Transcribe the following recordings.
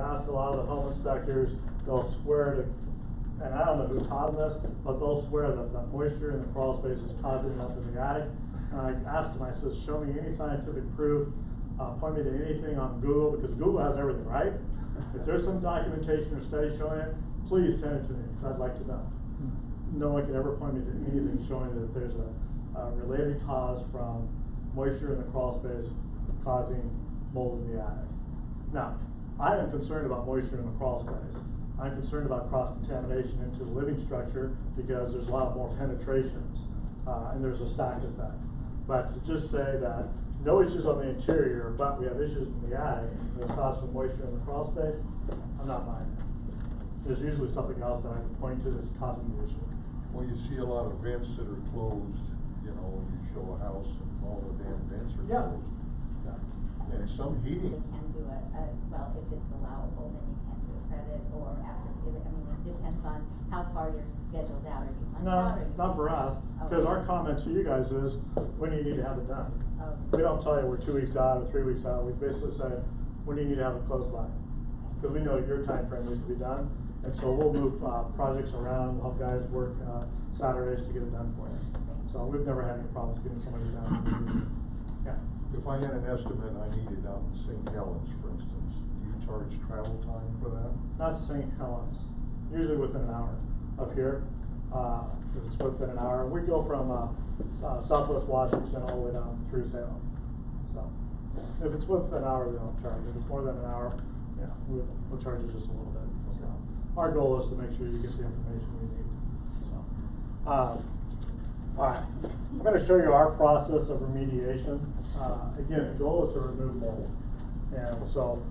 asked a lot of the home inspectors, they'll swear to, and I don't know who taught them this, but they'll swear that the moisture in the crawl space is causing it up in the attic. And I asked them, I said, show me any scientific proof, point me to anything on Google, because Google has everything, right? If there's some documentation or study showing it, please send it to me, because I'd like to know. No one can ever point me to anything showing that there's a related cause from moisture in the crawl space causing mold in the attic. Now, I am concerned about moisture in the crawl space. I'm concerned about cross-contamination into the living structure because there's a lot more penetrations, and there's a stack effect. But to just say that no issues on the interior, but we have issues in the attic that's caused from moisture in the crawl space, I'm not buying it. There's usually something else that I can point to that's causing the issue. Well, you see a lot of vents that are closed, you know, when you show a house and all the damn vents are closed. Yeah. And some heating. You can do well, if it's allowable, then you can do a credit, or after, I mean, it depends on how far you're scheduled out, or you months out, or you No, not for us, because our comment to you guys is, when do you need to have it done? We don't tell you we're 2 weeks out or 3 weeks out, we basically say, when do you need to have it close by? Because we know your time frame needs to be done, and so we'll move projects around, we'll have guys work Saturdays to get it done for you. So we've never had any problems getting somebody done. Yeah. If I had an estimate I needed out in St. Helens, for instance, do you charge travel time for that? Not St. Helens, usually within an hour up here. If it's within an hour, we go from Southwest Washington all the way down through Salem. So if it's within an hour, we don't charge. If it's more than an hour, yeah, we'll charge you just a little bit. So our goal is to make sure you get the information we need. So, all right, I'm going to show you our process of remediation. Again, the goal is to remove mold, and so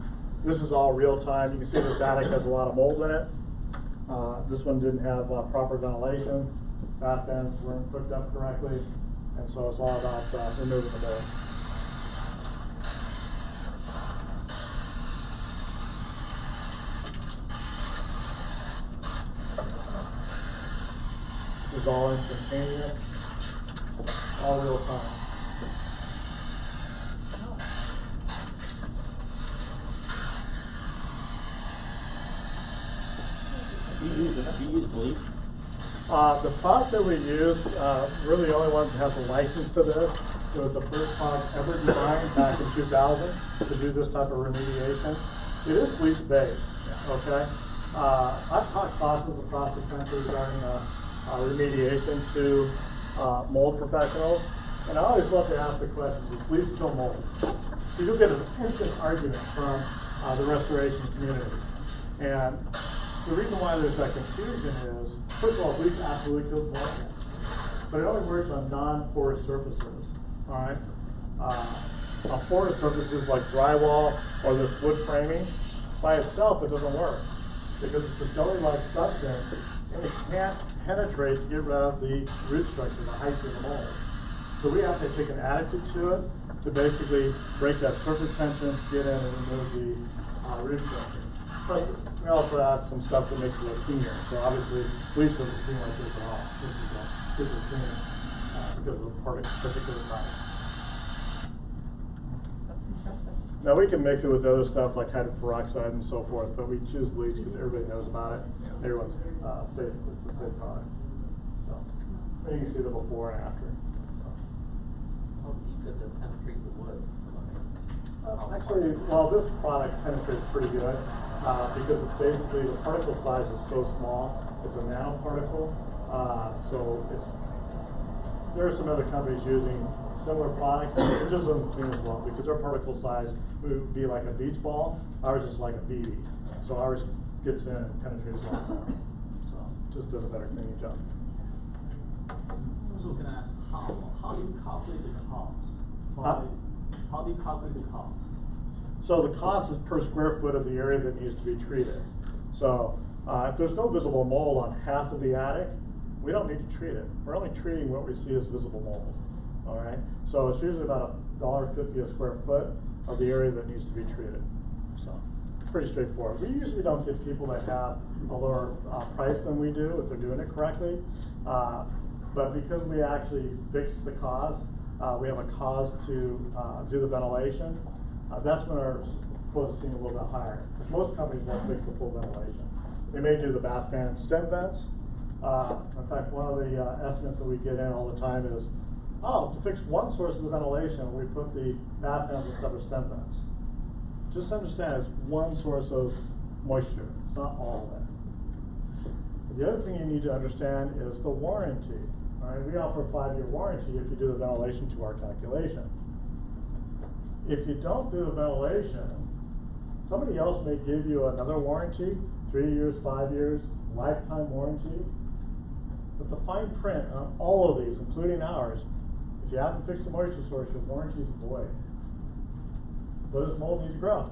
this is all real time. You can see this attic has a lot of mold in it. This one didn't have proper ventilation. Bath vents weren't hooked up correctly, and so it's all about removing the mold. This is all instantaneous, all real time. Do you use bleach? The product that we use, we're the only ones that have the license to this. It was the first product ever designed back in 2000 to do this type of remediation. It is bleach based, okay? I've taught classes across the country regarding remediation to mold professionals, and I always love to ask the question, does bleach kill mold? So you'll get an instant argument from the restoration community. And the reason why there's that confusion is, first of all, bleach absolutely kills mold, but it only works on non-porous surfaces, all right? On porous surfaces like drywall or this wood framing, by itself it doesn't work because it's a jelly-like substance and it can't penetrate to get rid of the root structure, the height of the mold. So we have to take an additive to it to basically break that surface tension, get in and remove the root structure. But we also add some stuff that makes it look cleaner. So obviously, bleach doesn't clean like this at all. This is clean because of the particular product. Now we can mix it with other stuff like hydroperoxide and so forth, but we choose bleach because everybody knows about it. Everyone's safe. It's a safe product. So and you can see the before and after. How deep does it penetrate the wood? Actually, well, this product penetrates pretty good because it's basically the particle size is so small. It's a nanoparticle, so there are some other companies using similar products. It just doesn't clean as well because our particle size would be like a beach ball. Ours is like a BB, so ours gets in and penetrates a lot more. So just does a better cleaning job. Also, can I ask how do you calculate the cost? How do you calculate the cost? So the cost is per square foot of the area that needs to be treated. So if there's no visible mold on half of the attic, we don't need to treat it. We're only treating what we see as visible mold. All right. So it's usually about $1.50 a square foot of the area that needs to be treated. So pretty straightforward. We usually don't get people that have a lower price than we do if they're doing it correctly. But because we actually fix the cause, we have a cause to do the ventilation. That's when our quotes seem a little bit higher, because most companies won't fix the full ventilation. They may do the bath fan stem vents. In fact, one of the estimates that we get in all the time is, oh, to fix one source of the ventilation, we put the bath fans instead of stem vents. Just understand, it's one source of moisture, it's not all of it. The other thing you need to understand is the warranty. All right, we offer a 5-year warranty if you do the ventilation to our calculation. If you don't do the ventilation, somebody else may give you another warranty, 3 years, 5 years, lifetime warranty. But the fine print on all of these, including ours, if you haven't fixed the moisture source, your warranty is void. What does mold need to grow?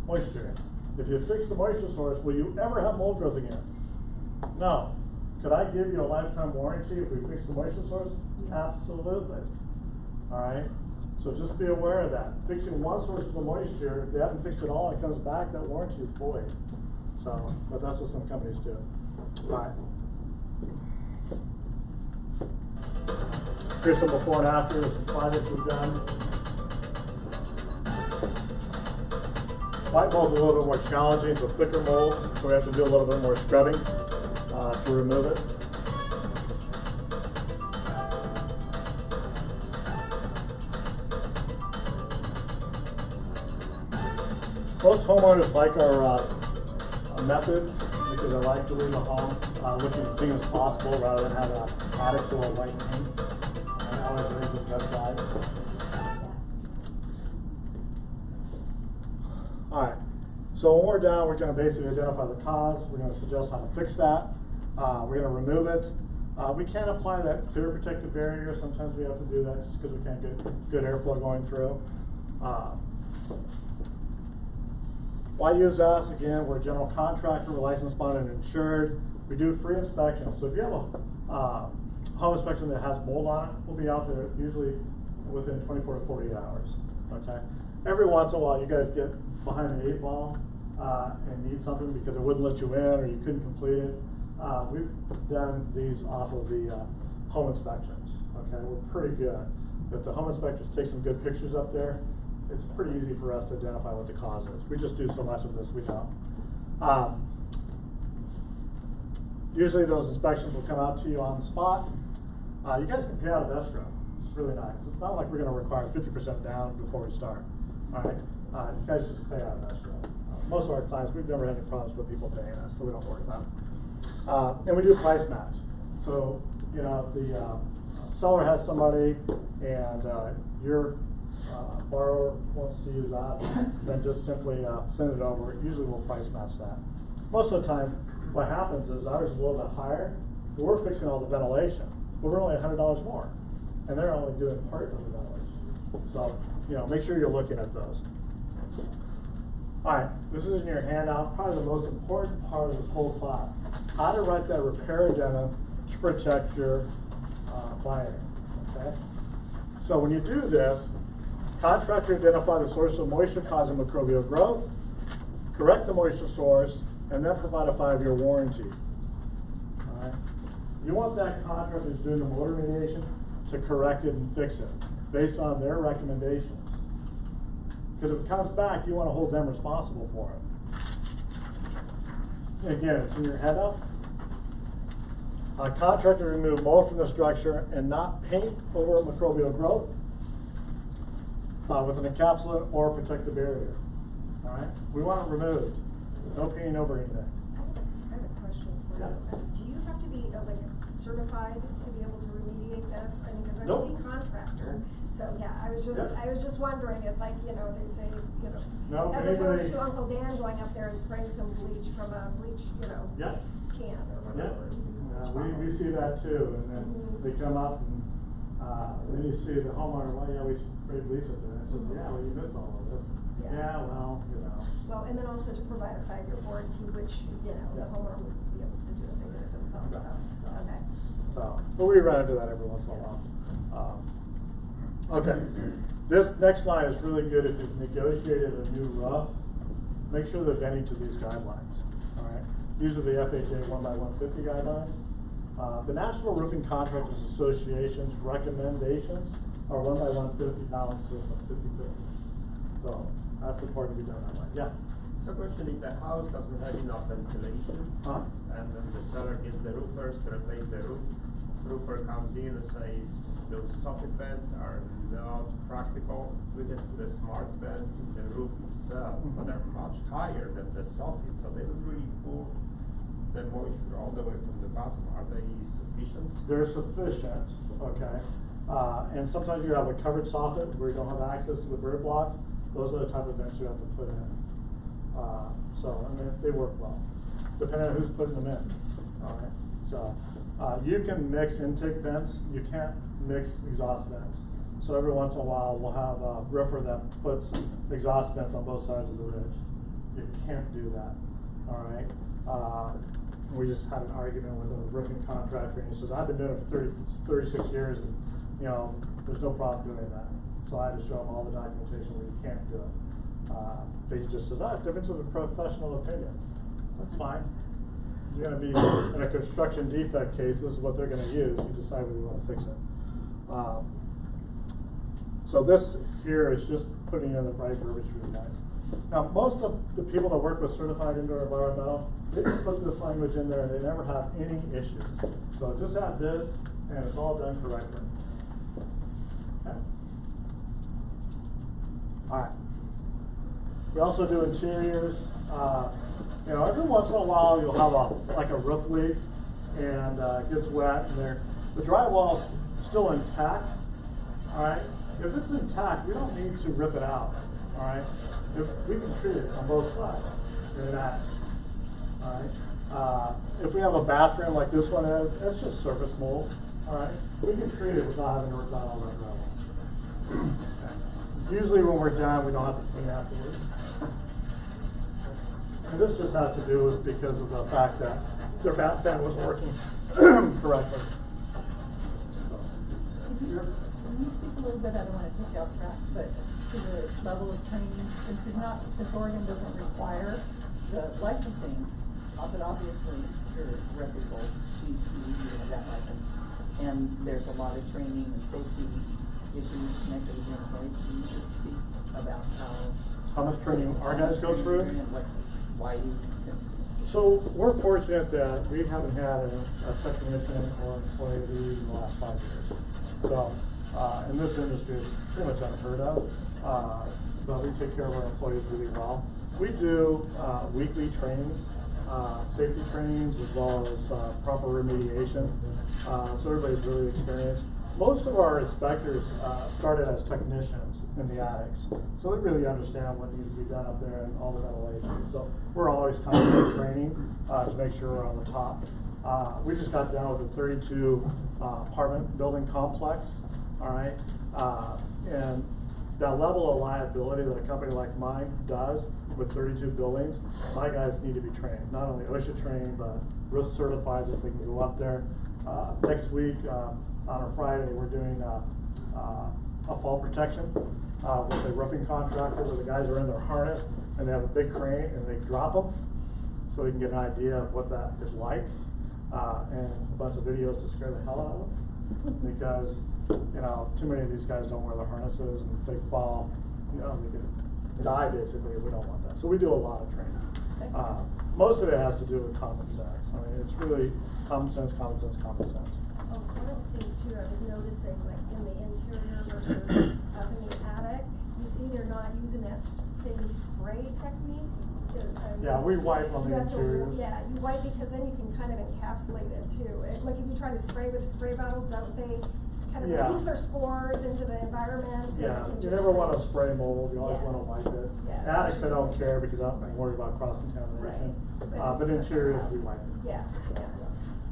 Moisture. If you fix the moisture source, will you ever have mold growth again? No. Could I give you a lifetime warranty if we fix the moisture source? Absolutely. All right? So just be aware of that. Fixing one source of the moisture, if they haven't fixed it all and it comes back, that warranty is void. So, but that's what some companies do. All right. Here's some before and after, some projects we've done. White mold is a little bit more challenging, it's a thicker mold, so we have to do a little bit more scrubbing to remove it. Most homeowners like our methods because they like to leave the home looking as clean as possible rather than have an attic full of white paint. And always raise the best side. Alright, so when we're done, we're going to basically identify the cause. We're going to suggest how to fix that. We're going to remove it. We can't apply that clear protective barrier. Sometimes we have to do that just because we can't get good airflow going through. Why use us? Again, we're a general contractor, we're licensed, bonded, and insured. We do free inspections. So if you have a home inspection that has mold on it, we'll be out there usually within 24 to 48 hours. Okay. Every once in a while, you guys get behind the 8 ball and need something because it wouldn't let you in or you couldn't complete it. We've done these off of the home inspections. Okay, we're pretty good. If the home inspectors take some good pictures up there, it's pretty easy for us to identify what the cause is. We just do so much of this, we know. Usually those inspections will come out to you on the spot. You guys can pay out of escrow. It's really nice. It's not like we're going to require 50% down before we start. All right, you guys just pay out of escrow. Most of our clients, we've never had any problems with people paying us, so we don't worry about it. And we do a price match. So, you know, the seller has somebody and your borrower wants to use us, then just simply send it over. Usually we'll price match that. Most of the time, what happens is ours is a little bit higher, but we're fixing all the ventilation. But we're only $100 more, and they're only doing part of the ventilation. So, you know, make sure you're looking at those. All right, this is in your handout, probably the most important part of this whole class. How to write that repair addendum to protect your buyer, okay? So when you do this, contractor identify the source of moisture causing microbial growth, correct the moisture source, and then provide a 5-year warranty. All right? You want that contractor who's doing the motor remediation to correct it and fix it based on their recommendations. Because if it comes back, you want to hold them responsible for it. Again, it's in your handout. A contractor remove mold from the structure and not paint over microbial growth with an encapsulant or protective barrier. All right, we want it removed. No painting over anything. I have a question for you. Do you have to be like certified to be able to remediate this? I mean, because I've Nope. seen contractor. So yeah, I was just wondering. It's like, you know, they say, you know, No, as anybody- opposed to Uncle Dan going up there and spraying some bleach from a bleach, you know, Yeah. can or Yeah, whatever. we see that too, and then they come up and then you see the homeowner, well, yeah, we sprayed bleach up there. And I says, yeah, well, you missed all of this. Yeah. Well, you know. Well, and then also to provide a 5-year warranty, which, you know, Yeah. the homeowner would be able to do if they did it themselves. Yeah. So, okay. So, but we run into that every once in a while. Okay, this next line is really good if you've negotiated a new roof. Make sure they're venting to these guidelines. All right, usually the FHA 1x150 guidelines. The National Roofing Contractors Association's recommendations are 1x150 balance system, 50/50. So that's important to be done that way, yeah. So question, if the house doesn't have enough ventilation, Huh? and then the seller gets the roofers to replace the roof, roofer comes in and says those soffit vents are not practical, we can put the smart vents in the roof itself, but they're much higher than the soffit, so they don't really pull the moisture all the way from the bottom. Are they sufficient? They're sufficient, okay? And sometimes you have a covered soffit where you don't have access to the bird blocks. Those are the type of vents you have to put in. And they work well, depending on who's putting them in, all right? So, you can mix intake vents, you can't mix exhaust vents. So every once in a while, we'll have a roofer that puts exhaust vents on both sides of the ridge. You can't do that, all right? We just had an argument with a roofing contractor, and he says, I've been doing it for 36 years, and, you know, there's no problem doing that. So I had to show him all the documentation where you can't do it. But he just says, difference of a professional opinion. That's fine. You're gonna be in a construction defect case, this is what they're gonna use, you decide whether you wanna fix it. So this here is just putting in the right verbiage for you guys. Now, most of the people that work with certified indoor environmental, they just put this language in there and they never have any issues. So just add this and it's all done correctly. Okay. All right. We also do interiors. You know, every once in a while you'll have a roof leak and it gets wet and the drywall's still intact. All right. If it's intact, we don't need to rip it out. All right. We can treat it on both sides. In that. All right. If we have a bathroom like this one is, it's just surface mold. All right. We can treat it without having to rip out all that drywall. Okay. Usually when we're done, we don't have to clean afterwards. And this just has to do with because of the fact that their bath fan wasn't working correctly. Can you speak a little bit, I don't want to take you off track, but to the level of training, since Oregon doesn't require the licensing, but obviously you're reputable, you have that license, and there's a lot of training and safety issues connected with your employees. Can you just speak about how much training our guys go through? And why you So we're fortunate that we haven't had a technician or employee leave in the last 5 years. So in this industry, it's pretty much unheard of. But we take care of our employees really well. We do weekly trainings, safety trainings, as well as proper remediation. So everybody's really experienced. Most of our inspectors started as technicians in the attics, so they really understand what needs to be done up there and all the ventilation. So we're always constantly training to make sure we're on the top. We just got done with a 32 apartment building complex, all right? And that level of liability that a company like mine does with 32 buildings, my guys need to be trained. Not only OSHA trained, but roof certified that they can go up there. Next week, on a Friday, we're doing a fall protection with a roofing contractor where the guys are in their harness and they have a big crane and they drop them so you can get an idea of what that is like and a bunch of videos to scare the hell out of them because, you know, too many of these guys don't wear their harnesses and if they fall, you know, they could die basically. We don't want that. So we do a lot of training. Most of it has to do with common sense. I mean, it's really common sense, common sense, common sense. Oh, one of the things too, I was noticing, like in the interior versus up in the attic, you see they're not using that same spray technique. Yeah, we wipe on the interiors. Yeah, you wipe because then you can kind of encapsulate it too. Like if you try to spray with a spray bottle, don't they kind of release their spores into the environment? Yeah, you never want to spray mold, you always want to wipe it. Yeah, Attics I don't care because I'm worried about cross-contamination. Right. But interiors we wipe. Yeah, yeah.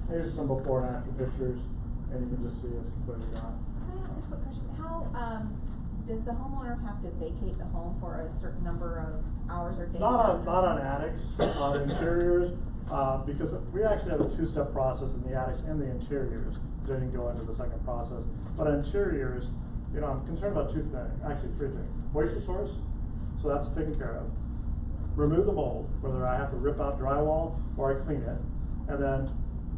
Here's some before and after pictures, and you can just see it's completely gone. Can I ask a quick question? How, does the homeowner have to vacate the home for a certain number of hours or days? Not on attics, on interiors, because we actually have a two-step process in the attics and the interiors. Then you can go into the second process. But on interiors, you know, I'm concerned about two things, actually three things. Moisture source, so that's taken care of. Remove the mold, whether I have to rip out drywall or I clean it. And then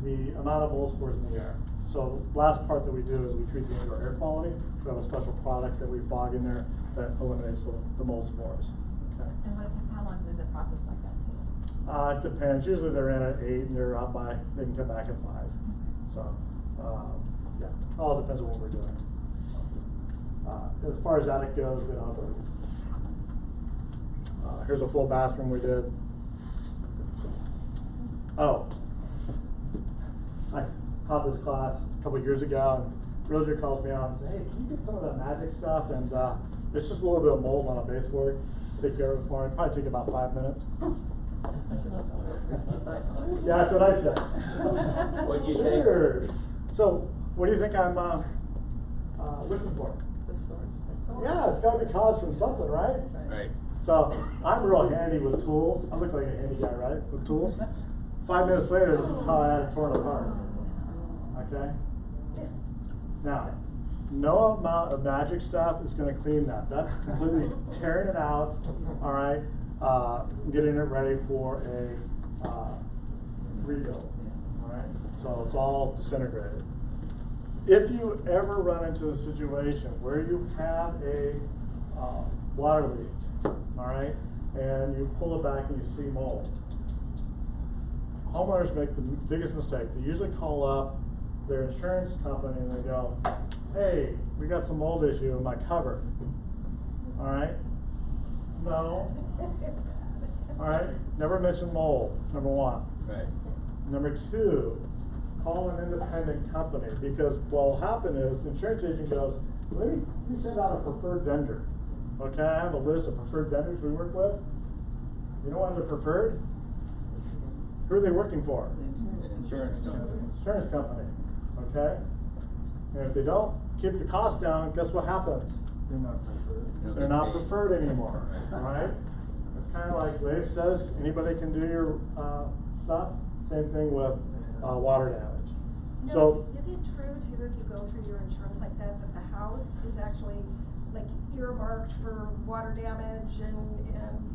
the amount of mold spores in the air. So the last part that we do is we treat the indoor air quality. We have a special product that we fog in there that eliminates the mold spores. And how long does a process like that take? It depends, usually they're in at 8 and they're out by, they can come back at 5. So, yeah, all depends on what we're doing. As far as attic goes, they don't have to. Here's a full bathroom we did. Oh, I taught this class a couple years ago, and Realtor calls me out and says, hey, can you get some of that magic stuff? And it's just a little bit of mold on a baseboard. Take care of it for me. Probably take about 5 minutes. Yeah, that's what I said. What'd you say? Sure. So, what do you think I'm looking for? Yeah, it's got to be caused from something, right? Right. So, I'm real handy with tools. I look like a handy guy, right? With tools. 5 minutes later, this is how I had it torn apart. Okay? Now, no amount of magic stuff is going to clean that. That's completely tearing it out, all right? Getting it ready for a rebuild, all right? So it's all disintegrated. If you ever run into a situation where you have a water leak, all right, and you pull it back and you see mold, homeowners make the biggest mistake. They usually call up their insurance company and they go, hey, we got some mold issue in my cupboard. All right? No. All right? Never mention mold, number 1. Right. Number 2, call an independent company, because what will happen is the insurance agent goes, let me send out a preferred vendor. Okay, I have a list of preferred vendors we work with. You know why they're preferred? Who are they working for? Insurance company. Insurance company. Okay? And if they don't keep the cost down, guess what happens? You're not preferred. They're not preferred anymore. Alright? It's kind of like Dave says, anybody can do your stuff. Same thing with water damage. Now, So, is it true too, if you go through your insurance like that, that the house is actually like earmarked for water damage and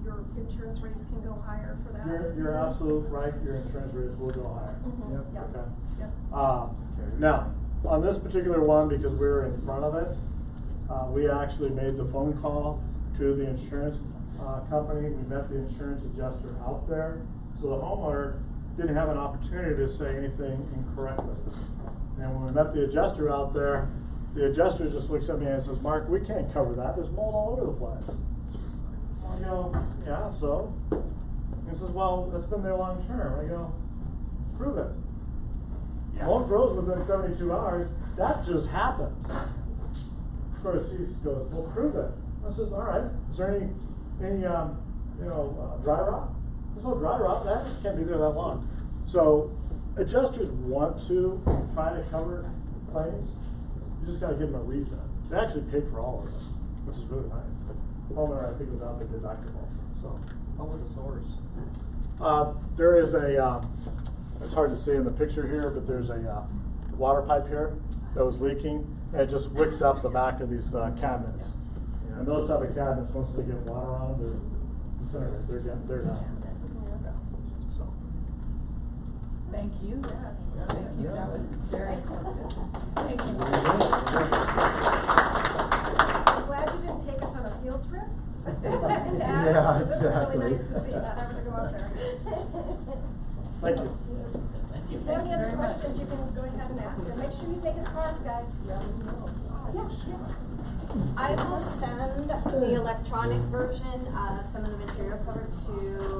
your insurance rates can go higher for that? you're absolutely right, your insurance rates will go higher. Mhm. Yep. Yep. Okay. Yep. Now, on this particular one, because we were in front of it, we actually made the phone call to the insurance company. We met the insurance adjuster out there, so the homeowner didn't have an opportunity to say anything incorrectly. And when we met the adjuster out there, the adjuster just looks at me and says, Mark, we can't cover that. There's mold all over the place. I go, yeah, so? He says, well, that's been there long term. I go, prove it. Mold grows within 72 hours. That just happened. Of course, he goes, well, prove it. I says, all right. Is there any dry rot? There's no dry rot. That can't be there that long. So, adjusters want to try to cover claims. You just got to give them a reason. They actually paid for all of this, which is really nice. The homeowner, I think, was out there deductible. So, What was the source? there is a. It's hard to see in the picture here, but there's a water pipe here that was leaking, and it just wicks up the back of these cabinets. And those type of cabinets, once they get water on them, they're disintegrated. They're done. Yeah. So. Thank you. Thank you, that was very informative. Thank you. I'm glad you didn't take us on a field trip. Yeah, This is really exactly. nice to see, not having to go up there. Thank you. Thank you. If you have any other Very much. questions, you can go ahead and ask them. Make sure you take his cards, guys. Yes, yes. I will send the electronic version of some of the material covered to